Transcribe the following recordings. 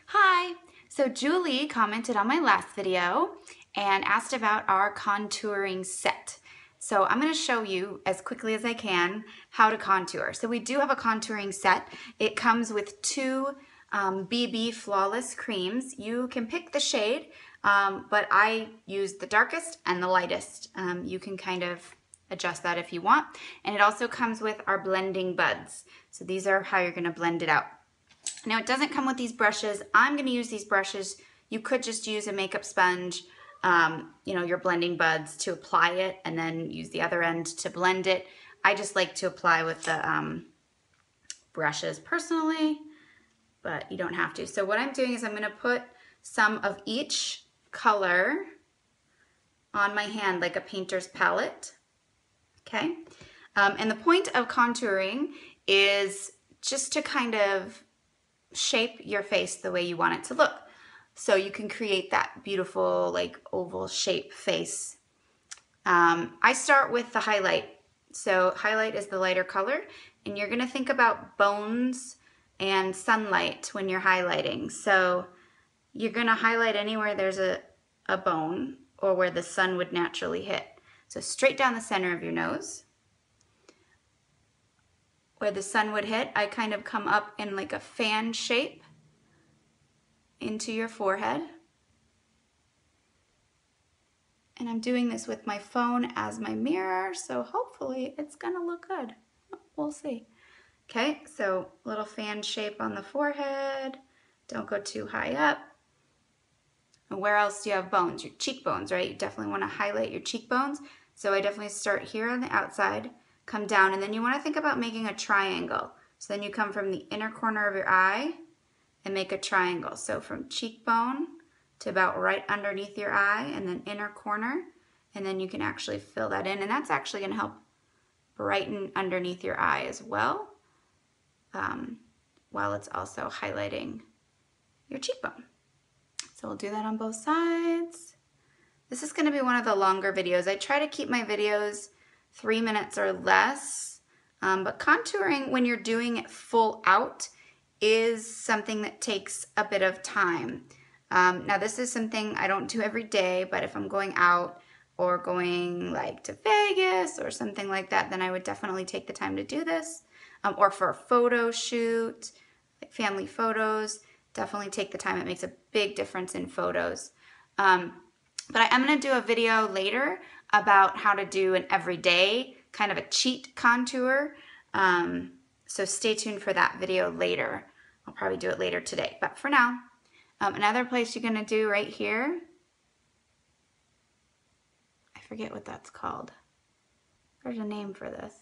Hi! So Julie commented on my last video and asked about our contouring set. So I'm going to show you as quickly as I can how to contour. So we do have a contouring set. It comes with two BB Flawless creams. You can pick the shade, but I use the darkest and the lightest. You can kind of adjust that if you want. And it also comes with our blending buds. So these are how you're going to blend it out. Now it doesn't come with these brushes. I'm going to use these brushes. You could just use a makeup sponge, your blending buds to apply it and then use the other end to blend it. I just like to apply with the brushes personally, but you don't have to. So what I'm doing is I'm going to put some of each color on my hand like a painter's palette. Okay. And the point of contouring is just to kind of shape your face the way you want it to look. So you can create that beautiful like oval shape face. I start with the highlight. So highlight is the lighter color, and you're gonna think about bones and sunlight when you're highlighting. So you're gonna highlight anywhere there's a bone or where the sun would naturally hit. So straight down the center of your nose. Where the sun would hit, I kind of come up in like a fan shape into your forehead. And I'm doing this with my phone as my mirror, so hopefully it's gonna look good. We'll see. Okay, so little fan shape on the forehead. Don't go too high up. And where else do you have bones? Your cheekbones, right? You definitely wanna highlight your cheekbones. So I definitely start here on the outside, come down, and then you want to think about making a triangle. So then you come from the inner corner of your eye and make a triangle. So from cheekbone to about right underneath your eye and then inner corner, and then you can actually fill that in, and that's actually going to help brighten underneath your eye as well, while it's also highlighting your cheekbone. So we'll do that on both sides. This is going to be one of the longer videos. I try to keep my videos 3 minutes or less, but contouring when you're doing it full out is something that takes a bit of time. Now this is something I don't do every day, but if I'm going out or going like to Vegas or something like that, then I would definitely take the time to do this. Or for a photo shoot, like family photos, definitely take the time. It makes a big difference in photos. But I'm going to do a video later about how to do an everyday kind of a cheat contour. So stay tuned for that video later. I'll probably do it later today. But for now, another place you're going to do right here. I forget what that's called. There's a name for this.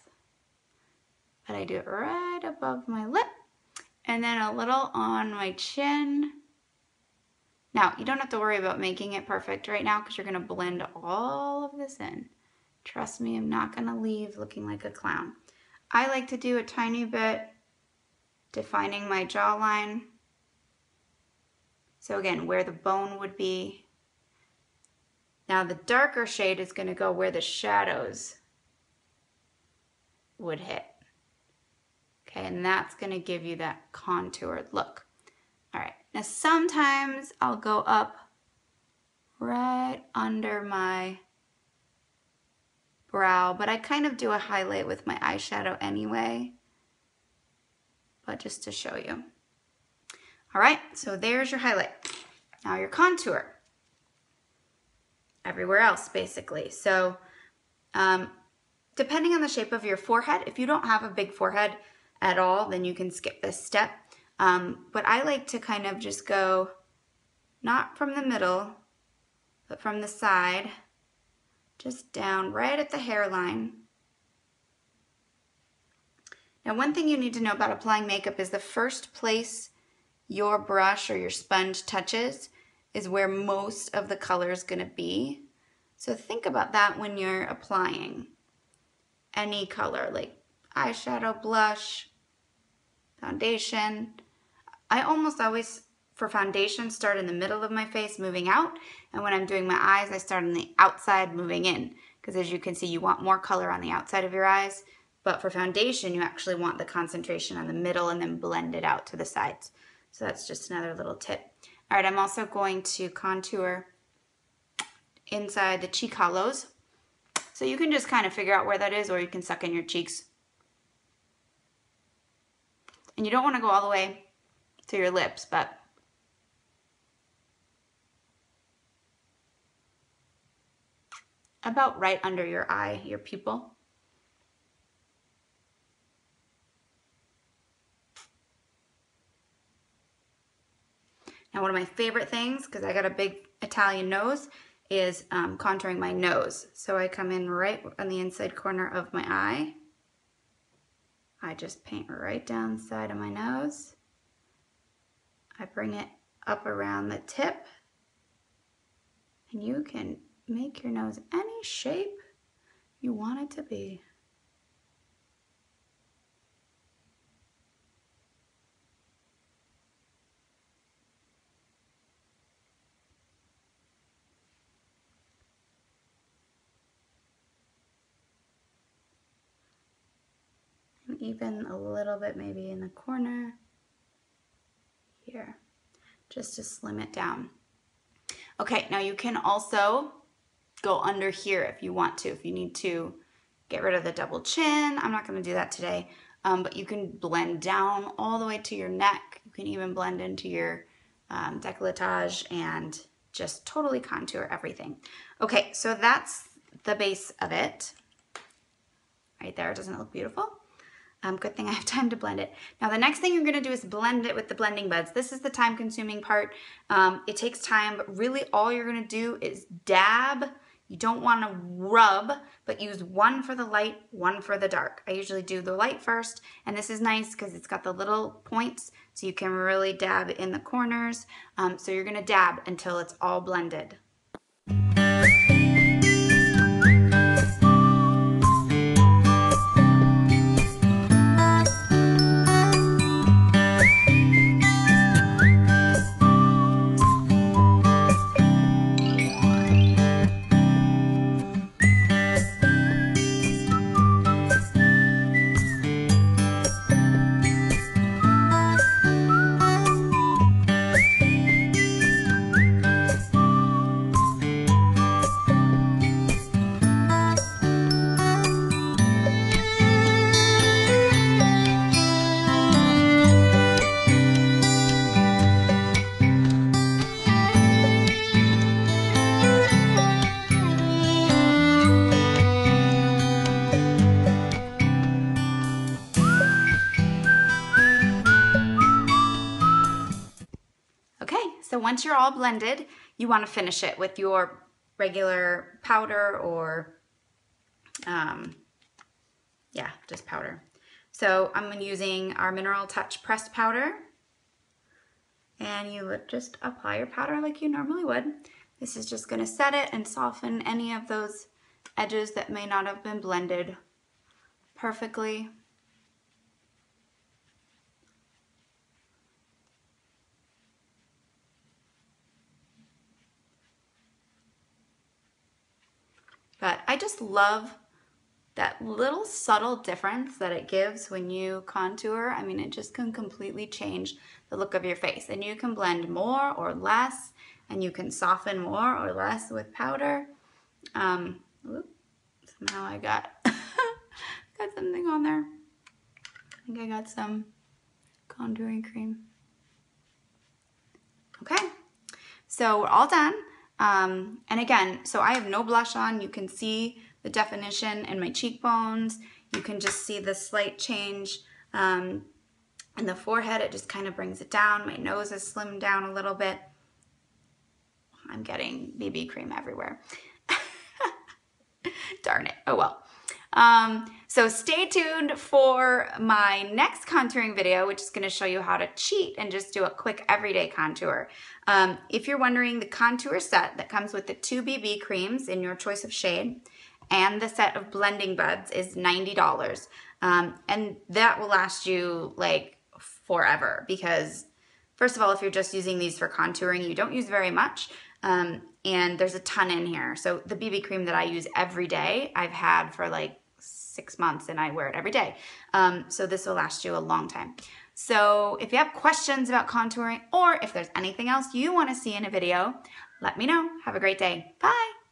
But I do it right above my lip. And then a little on my chin. Now, you don't have to worry about making it perfect right now because you're going to blend all of this in. Trust me, I'm not going to leave looking like a clown. I like to do a tiny bit defining my jawline. So again, where the bone would be. Now the darker shade is going to go where the shadows would hit. Okay, and that's going to give you that contoured look. All right, now sometimes I'll go up right under my brow, but I kind of do a highlight with my eyeshadow anyway, but just to show you. All right, so there's your highlight. Now your contour. Everywhere else, basically. So depending on the shape of your forehead, if you don't have a big forehead at all, then you can skip this step. But I like to kind of just go, not from the middle, but from the side, just down right at the hairline. Now, one thing you need to know about applying makeup is the first place your brush or your sponge touches is where most of the color is going to be. So think about that when you're applying any color, like eyeshadow, blush, foundation. I almost always, for foundation, start in the middle of my face moving out, and when I'm doing my eyes, I start on the outside moving in, because as you can see, you want more color on the outside of your eyes, but for foundation, you actually want the concentration on the middle and then blend it out to the sides. So that's just another little tip. All right, I'm also going to contour inside the cheek hollows. So you can just kind of figure out where that is, or you can suck in your cheeks. And you don't want to go all the way to your lips, but about right under your eye, your pupil. Now, one of my favorite things, because I got a big Italian nose, is contouring my nose. So I come in right on the inside corner of my eye. I just paint right down the side of my nose. I bring it up around the tip. And you can make your nose any shape you want it to be. And even a little bit maybe in the corner here, just to slim it down. Okay, now you can also go under here if you want to, if you need to get rid of the double chin. I'm not going to do that today, but you can blend down all the way to your neck. You can even blend into your décolletage and just totally contour everything. Okay, so that's the base of it. Right there, doesn't it look beautiful? Good thing I have time to blend it. Now the next thing you're gonna do is blend it with the blending buds. This is the time consuming part. It takes time, but really all you're gonna do is dab. You don't wanna rub, but use one for the light, one for the dark. I usually do the light first, and this is nice because it's got the little points, so you can really dab in the corners. So you're gonna dab until it's all blended. So once you're all blended, you want to finish it with your regular powder or, yeah, just powder. So I'm using our Mineral Touch pressed powder. And you would just apply your powder like you normally would. This is just going to set it and soften any of those edges that may not have been blended perfectly. But I just love that little subtle difference that it gives when you contour. I mean, it just can completely change the look of your face. And you can blend more or less, and you can soften more or less with powder. Somehow I got, got something on there. I think I got some contouring cream. Okay, so we're all done. And again, so I have no blush on. You can see the definition in my cheekbones. You can just see the slight change in the forehead. It just kind of brings it down. My nose is slimmed down a little bit. I'm getting BB cream everywhere. Darn it. Oh well. So stay tuned for my next contouring video, which is going to show you how to cheat and just do a quick everyday contour. If you're wondering, the contour set that comes with the 2 BB creams in your choice of shade and the set of blending buds is $90. And that will last you like forever because, first of all, if you're just using these for contouring, you don't use very much. And there's a ton in here. So the BB cream that I use every day, I've had for like 6 months and I wear it every day. So this will last you a long time. So if you have questions about contouring or if there's anything else you want to see in a video, let me know. Have a great day. Bye.